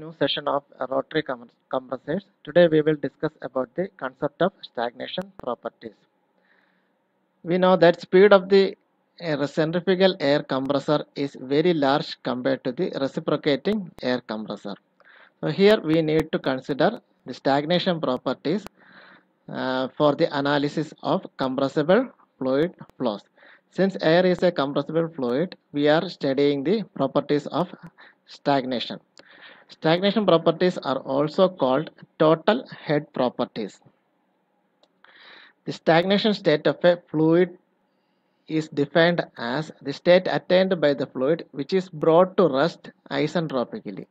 New session of rotary compressors. Today we will discuss about the concept of stagnation properties. We know that speed of the centrifugal air compressor is very large compared to the reciprocating air compressor. So here we need to consider the stagnation properties for the analysis of compressible fluid flows. Since air is a compressible fluid, we are studying the properties of stagnation. Stagnation properties are also called total head properties. The stagnation state of a fluid is defined as the state attained by the fluid which is brought to rest isentropically.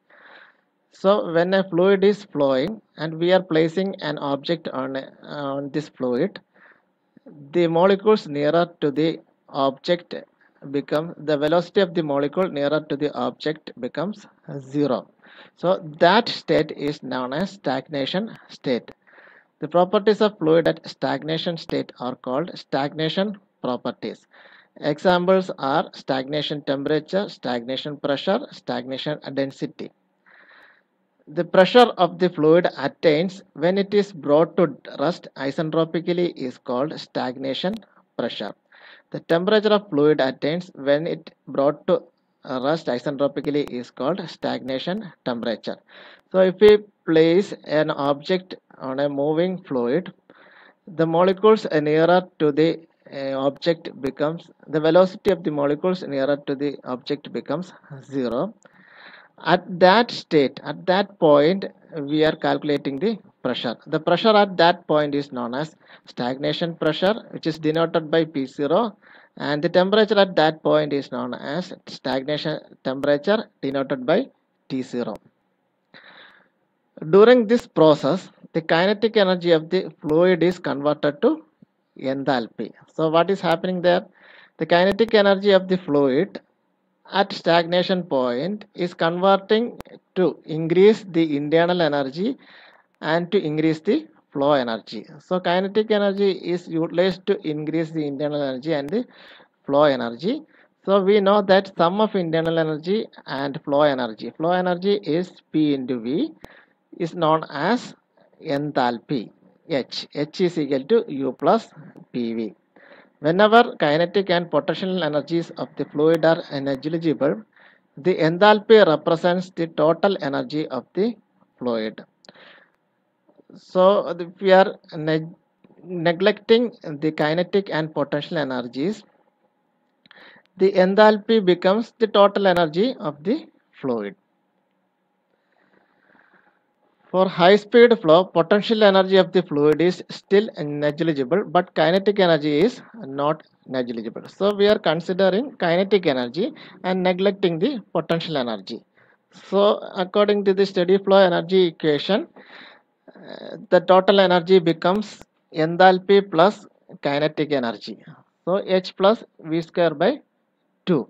So when a fluid is flowing and we are placing an object on this fluid, the molecules nearer to the object become the velocity of the molecule nearer to the object becomes 0. So that state is known as stagnation state. The properties of fluid at stagnation state are called stagnation properties. Examples are stagnation temperature, stagnation pressure, stagnation density. The pressure of the fluid attains when it is brought to rest isentropically is called stagnation pressure. The temperature of fluid attains when it brought to rest isentropically is called stagnation temperature. So if we place an object on a moving fluid, the molecules nearer to the object becomes the velocity of the molecules nearer to the object becomes 0. At that state, at that point, we are calculating the pressure. The pressure at that point is known as stagnation pressure, which is denoted by P0, and the temperature at that point is known as stagnation temperature, denoted by T0. During this process, the kinetic energy of the fluid is converted to enthalpy. So what is happening there? The kinetic energy of the fluid at stagnation point is converting to increase the internal energy and to increase the flow energy. So kinetic energy is utilized to increase the internal energy and the flow energy. So we know that sum of internal energy and flow energy is P into V, is known as enthalpy. H is equal to U plus PV. Whenever kinetic and potential energies of the fluid are negligible, the enthalpy represents the total energy of the fluid. So if we are neglecting the kinetic and potential energies, the enthalpy becomes the total energy of the fluid. For high speed flow, potential energy of the fluid is still negligible, but kinetic energy is not negligible. So we are considering kinetic energy and neglecting the potential energy. So according to the steady flow energy equation, the total energy becomes enthalpy plus kinetic energy. So H plus V square by 2.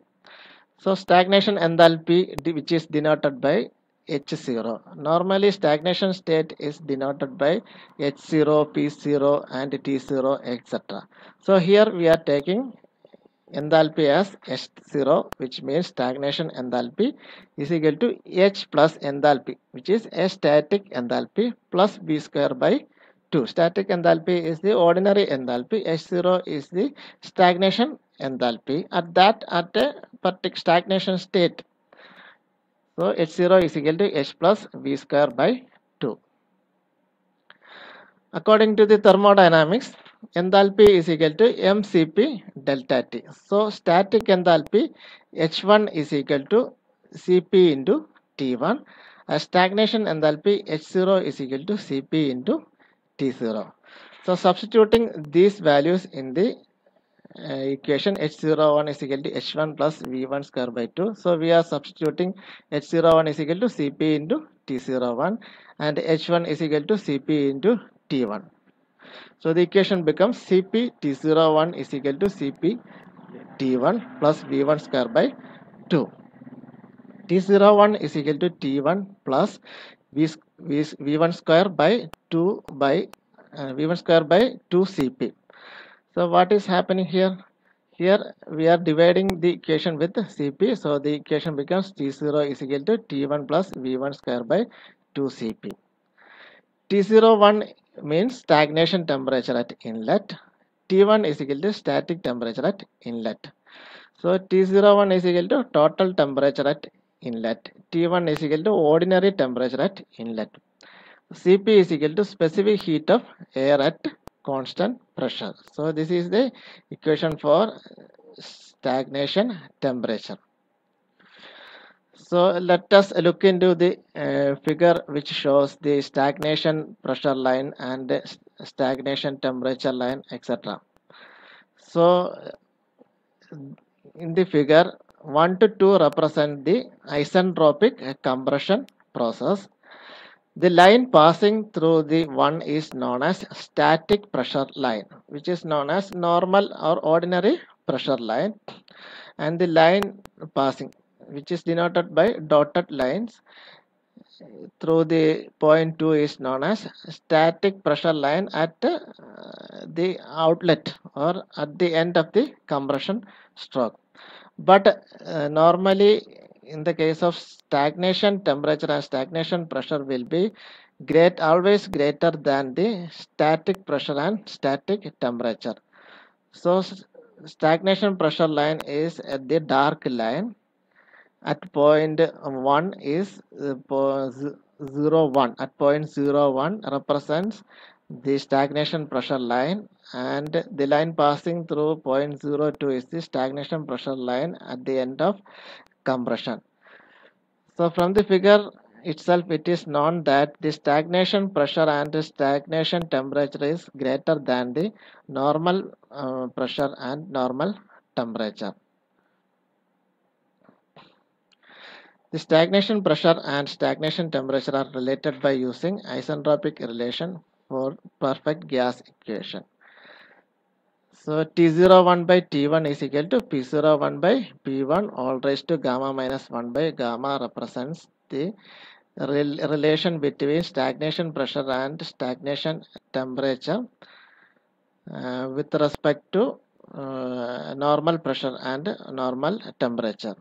So stagnation enthalpy, which is denoted by H0. Normally stagnation state is denoted by H0, P0 and T0, etc. So here we are taking enthalpy as H0, which means stagnation enthalpy is equal to H plus enthalpy, which is a static enthalpy plus V square by 2. Static enthalpy is the ordinary enthalpy. H0 is the stagnation enthalpy at a particular stagnation state. So H0 is equal to H plus V square by 2. According to the thermodynamics, enthalpy is equal to mCp delta T. So static enthalpy H1 is equal to Cp into T1. Stagnation enthalpy H0 is equal to Cp into T0. So substituting these values in the equation, H01 is equal to H1 plus V1 square by 2. So we are substituting H01 is equal to Cp into T01 and H1 is equal to Cp into T1. So the equation becomes Cp T01 is equal to Cp T1 plus V1 square by 2. T01 is equal to T1 plus V1 square by 2 by V1 square by 2 Cp. So what is happening here? Here we are dividing the equation with Cp, so the equation becomes T0 is equal to T1 plus V1 square by 2Cp. T01 means stagnation temperature at inlet. T1 is equal to static temperature at inlet. So T01 is equal to total temperature at inlet. T1 is equal to ordinary temperature at inlet. Cp is equal to specific heat of air at constant pressure. So this is the equation for stagnation temperature. So let us look into the figure which shows the stagnation pressure line and stagnation temperature line, etc. So in the figure 1 to 2 represent the isentropic compression process. The line passing through the one is known as static pressure line, which is known as normal or ordinary pressure line, and the line passing, which is denoted by dotted lines through the point 2, is known as static pressure line at the outlet or at the end of the compression stroke. But normally in the case of stagnation temperature and stagnation pressure will be always greater than the static pressure and static temperature. So stagnation pressure line is at the dark line. At point 1 is 0 1. At point 0 1 represents the stagnation pressure line, and the line passing through point 02 is the stagnation pressure line at the end of compression. So from the figure itself it is known that the stagnation pressure and the stagnation temperature is greater than the normal pressure and normal temperature. The stagnation pressure and stagnation temperature are related by using isentropic relation for perfect gas equation. So T01 by T1 is equal to P01 by P1 all raised to gamma minus 1 by gamma represents the relation between stagnation pressure and stagnation temperature with respect to normal pressure and normal temperature.